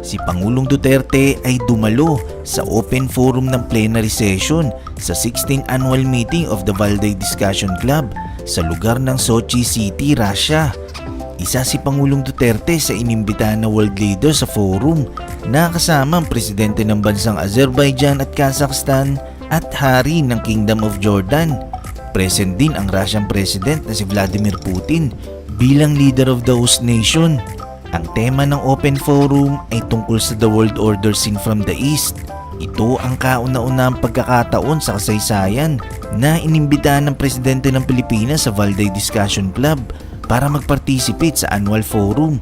si Pangulong Duterte ay dumalo sa open forum ng plenary session sa 16th annual meeting of the Valdez Discussion Club sa lugar ng Sochi City, Russia. Isa si Pangulong Duterte sa inimbitahan na world leader sa forum na kasama ang presidente ng bansang Azerbaijan at Kazakhstan at hari ng Kingdom of Jordan. Present din ang Russian President na si Blademer Putin bilang leader of the host nation. Ang tema ng Open Forum ay tungkol sa The World Order Seen from the East. Ito ang kauna-unahang pagkakataon sa kasaysayan na inimbitahan ng Presidente ng Pilipinas sa Valdez Discussion Club para mag-participate sa annual forum.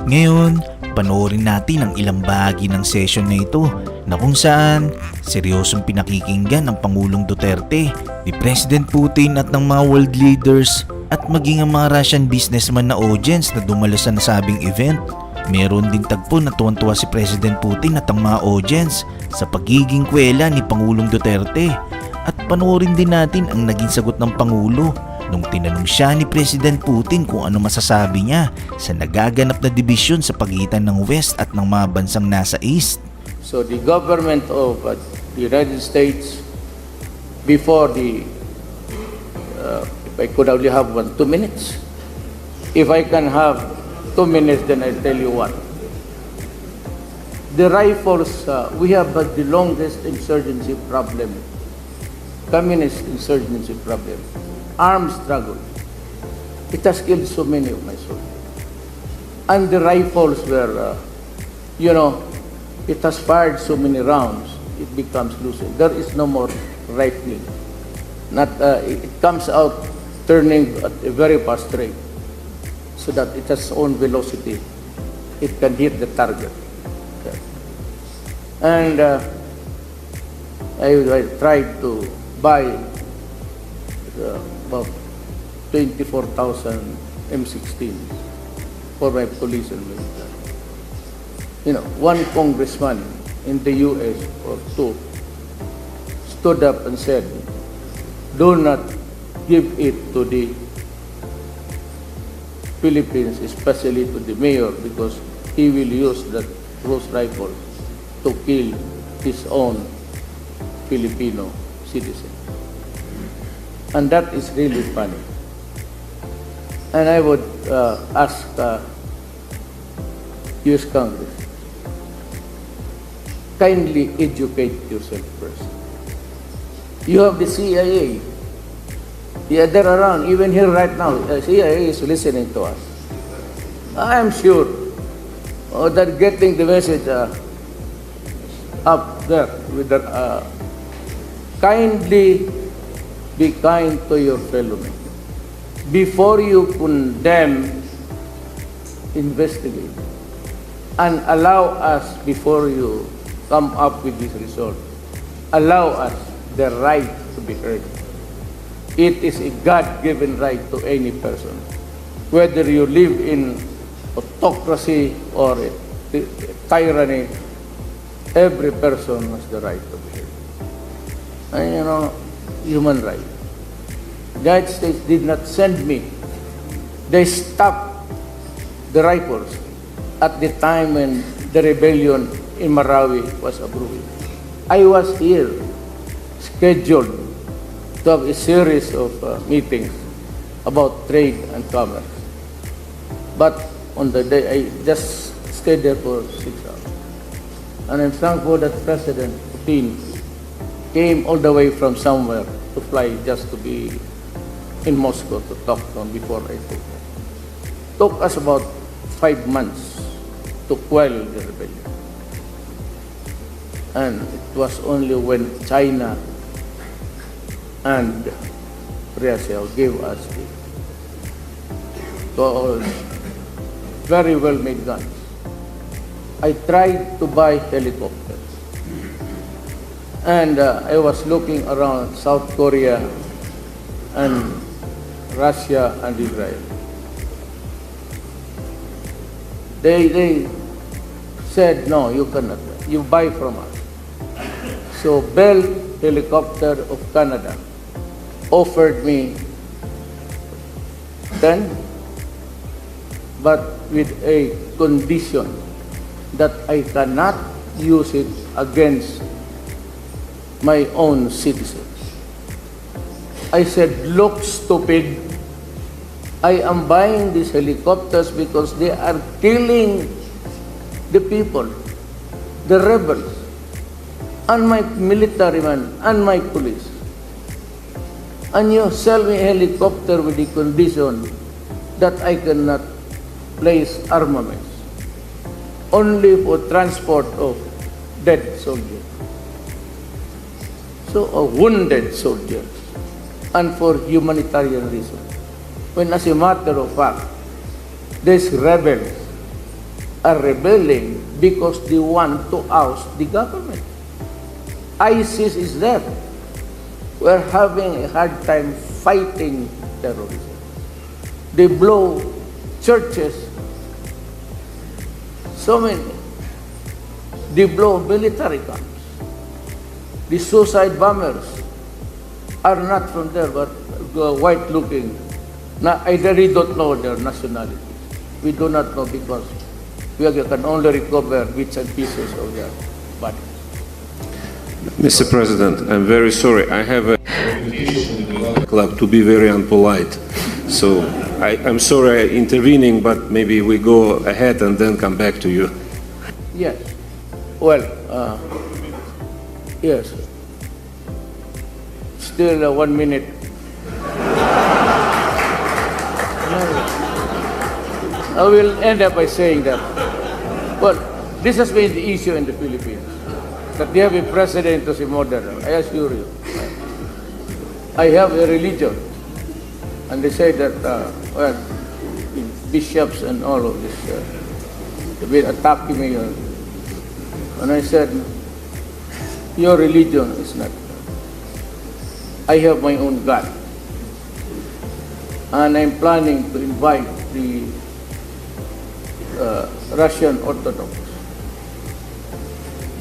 Ngayon, panoorin natin ang ilang bahagi ng session na ito na kung saan seryosong pinakikinggan ng Pangulong Duterte, ni President Putin at ng mga world leaders at maging ang mga Russian businessman na audience na dumalo sa nasabing event. Meron din tagpo na tuwan-tuwa si President Putin at ang mga audience sa pagiging kwela ni Pangulong Duterte. At panoorin din natin ang naging sagot ng Pangulo nung tinanong siya ni President Putin kung ano masasabi niya sa nagaganap na dibisyon sa pagitan ng West at ng mga bansang nasa East. So the government of the United States, before the if I could only have 2 minutes. If I can have 2 minutes, then I'll tell you what. The rifles, we have the longest insurgency problem, communist insurgency problem, armed struggle. It has killed so many of my soldiers. And the rifles were, it has fired so many rounds, it becomes loosened. There is no more rifling. It comes out turning at a very fast rate so that it has own velocity. It can hit the target. Okay. And I tried to buy about 24,000 M16 for my police and military. One congressman in the US or two stood up and said, do not give it to the Philippines, especially to the mayor, because he will use those rifles to kill his own Filipino citizen. And that is really funny. And I would ask US Congress, kindly educate yourself first. You have the CIA. Yeah, they're around. Even here right now, CIA is listening to us. I am sure they're getting the message up there. With kindly be kind to your fellow men. Before you condemn, investigate. And allow us, before you come up with this result, allow us the right to be heard. It is a God-given right to any person. Whether you live in autocracy or tyranny, every person has the right to be heard. And human right. The United States did not send me. They stopped the rifles at the time when the rebellion in Marawi was approved. I was here, scheduled to have a series of meetings about trade and commerce. But on the day, I just stayed there for 6 hours. And I'm thankful that President Putin came all the way from somewhere to fly just to be in Moscow to talk to him before I took it. Took us about 5 months to quell the rebellion. And it was only when China and Russia gave us the very well-made guns. I tried to buy helicopters. And I was looking around South Korea and Russia and Israel. They said, no, you cannot. You buy from us. So Bell Helicopter of Canada offered me 10, but with a condition that I cannot use it against my own citizens. I said, look, stupid, I am buying these helicopters because they are killing the people, the rebels, and my military men, and my police. And you sell me a helicopter with the condition that I cannot place armaments, only for transport of dead soldiers. So, wounded soldiers, and for humanitarian reasons. When as a matter of fact, these rebels are rebelling because they want to oust the government. ISIS is there. We're having a hard time fighting terrorism. They blow churches, so many. They blow military camps. The suicide bombers are not from there, but white-looking. I really don't know their nationality. We do not know because we can only recover bits and pieces of their bodies. Mr. President, I'm very sorry. I have a reputation in the club to be very unpolite. So I'm sorry I'm intervening, but maybe we go ahead and then come back to you. Yes. Well, yes. Still 1 minute. I will end up by saying that, well, this has been the issue in the Philippines, that they have a president who's a moderate. I assure you. I have a religion, and they say that, well, bishops and all of this, they've been attacking me. And I said, your religion is not. I have my own God. And I'm planning to invite the Russian Orthodox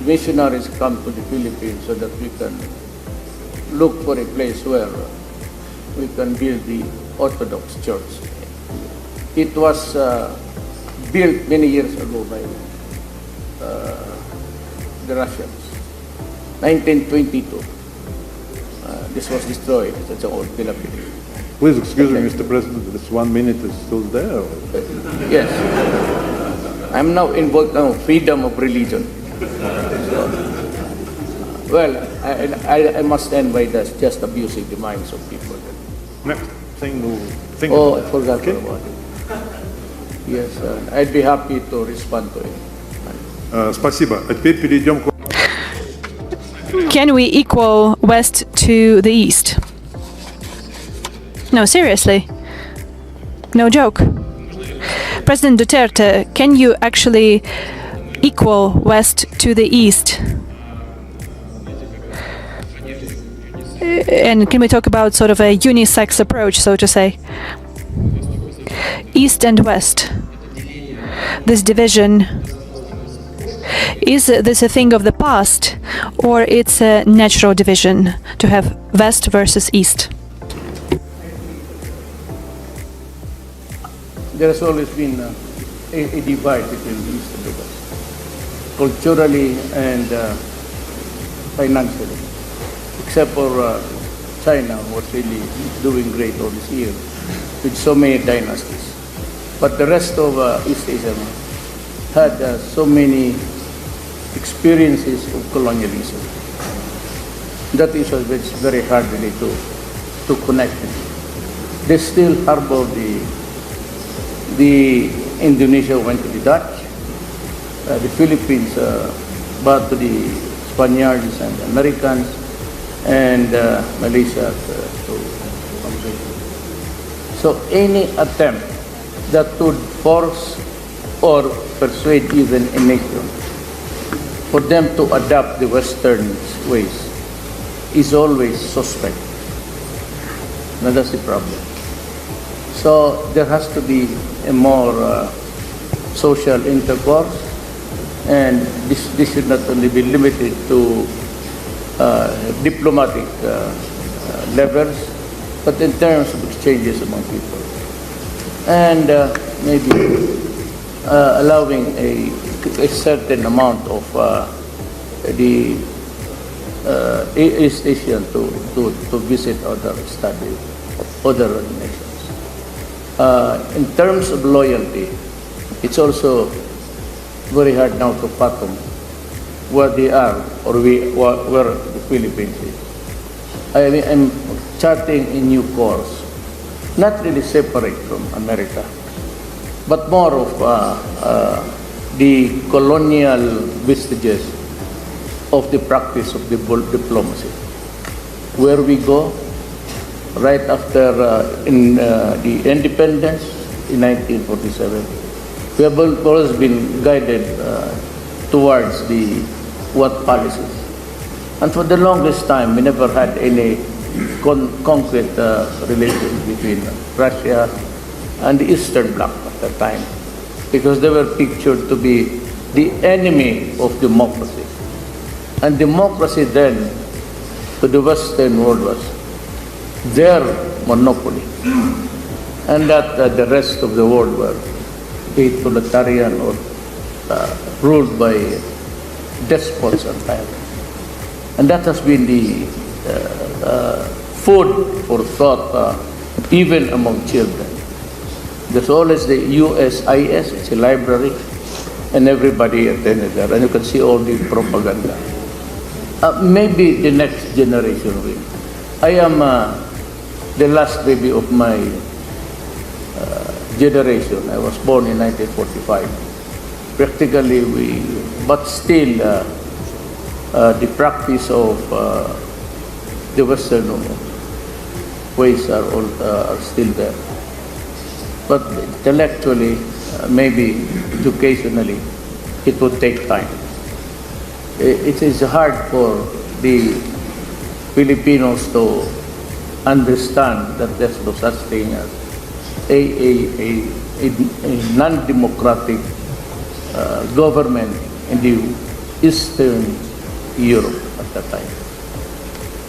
missionaries come to the Philippines so that we can look for a place where we can build the Orthodox Church. It was built many years ago by the Russians. 1922. This was destroyed. It's an old Philippines. Please excuse me, Mr. President, this 1 minute is still there. Yes. I'm now involved in freedom of religion. Well, I must end by this, just abusing the minds of people. Next thing we'll think Oh, I about. forgot Okay. about it. Yes, I'd be happy to respond to it. Спасибо. А теперь перейдем к... Can we equal West to the East? No, seriously. No joke. President Duterte, can you actually equal West to the East? And can we talk about sort of a unisex approach, so to say? East and West. This division, is this a thing of the past, or it's a natural division to have West versus East? There has always been a divide between the East and the West, culturally and financially, except for China, who was really doing great all these years with so many dynasties. But the rest of East Asia had so many experiences of colonialism. That is why it's very hard really to connect them. They still harbor the Indonesia went to the Dutch, the Philippines bought to the Spaniards and Americans, and Malaysia to Malaysia. So any attempt that would force or persuade even a nation for them to adopt the Western ways is always suspect. Now that's the problem. So there has to be a more social intercourse, and this should not only be limited to diplomatic levels, but in terms of exchanges among people. And maybe allowing a a certain amount of the East Asian to visit other studies, other nations. In terms of loyalty, it's also very hard now to fathom where they are or where the Philippines is. I mean, I'm charting a new course, not really separate from America, but more of the colonial vestiges of the practice of the diplomacy. Where we go, right after the independence in 1947, we have always been guided towards what policies. And for the longest time, we never had any concrete relations between Russia and the Eastern Bloc at that time, because they were pictured to be the enemy of democracy. And democracy then, to the Western world, was their monopoly. And that the rest of the world were totalitarian or ruled by despots and tyrants. And that has been the food for thought even among children. There's always the USIS, it's a library, and everybody attended there, and you can see all the propaganda. Maybe the next generation will. I am the last baby of my generation. I was born in 1945. Practically, but still, the practice of the Western ways are still there. But intellectually, maybe educationally, it would take time. It is hard for the Filipinos to understand that there's no such thing as a non-democratic government in the Eastern Europe at that time.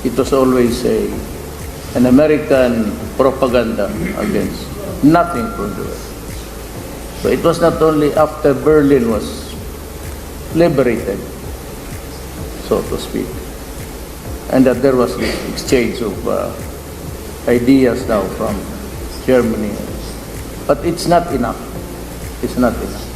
It was always an American propaganda against nothing from the West. So it was not only after Berlin was liberated, so to speak, and that there was this exchange of ideas now from Germany. But it's not enough. It's not enough.